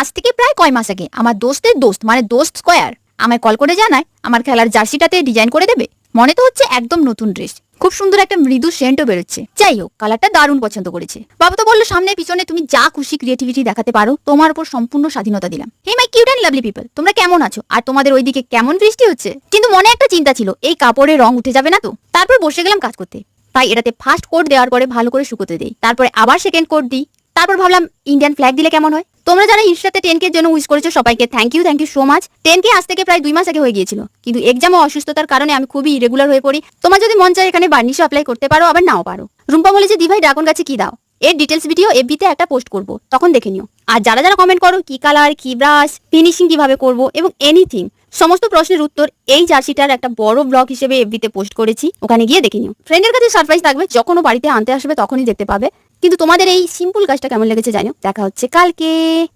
আজ থেকে প্রায় কয় মাস আগে আমার দোস্তের দোস্ত মানে দোস্ত স্কোয়ার আমায় কল করে জানায় আমার খেলার জার্সিটাতে ডিজাইন করে দেবে। মনে তো হচ্ছে একদম নতুন ড্রেস, খুব সুন্দর একটা মৃদু সেন্টও বেরোচ্ছে। যাই হোক, কালারটা দারুণ পছন্দ করেছে। বাবা তো বললো সামনে পিছনে তুমি যা খুশি ক্রিয়েটিভিটি দেখাতে পারো, তোমার উপর সম্পূর্ণ স্বাধীনতা দিলাম। Hey my cute and lovely people, তোমরা কেমন আছো আর তোমাদের ওইদিকে কেমন বৃষ্টি হচ্ছে? কিন্তু মনে একটা চিন্তা ছিল, এই কাপড়ের রং উঠে যাবে না তো। তারপর বসে গেলাম কাজ করতে। তাই এটাতে ফার্স্ট কোট দেওয়ার পরে ভালো করে শুকোতে দেই, তারপরে আবার সেকেন্ড কোট দিই। তারপর ভাবলাম ইন্ডিয়ান ফ্ল্যাগ দিলে কেমন হয়। তোমরা যারা ইনস্টাতে 10K এর জন্য উইশ করেছো সবাইকে thank you so much. 10K আজ থেকে প্রায় 2 মাস আগে হয়ে গিয়েছিল, কিন্তু এক্সাম ও অসুস্থতার কারণে আমি খুবই ইরেগুলার হয়ে পড়ি। তোমার যদি মন চায় এখানে বার্নিশও অ্যাপ্লাই করতে পারো, আবার নাও পারো। রুম্পা বলে যে দিভাই ড্রাগন গাছে কি দাও, এর ডিটেলস ভিডিও এফবিতে একটা পোস্ট করব, তখন দেখে নিও। আর যারা যারা কমেন্ট করো কি কালার, কি ব্রাশ, ফিনিশিং কিভাবে করব এবং এনিথিং, সমস্ত প্রশ্নের উত্তর এই জার্সিটার একটা বড় ব্লগ হিসেবে এফবিতে পোস্ট করেছি, ওখানে গিয়ে দেখে নিও। ফ্রেন্ডের কাছে সারপ্রাইজ থাকবে, যখন ও বাড়িতে আনতে আসবে তখনই দেখতে পাবে। কিন্তু তোমাদের এই সিম্পল কাজটা কেমন লেগেছে জানিও। দেখা হচ্ছে কালকে।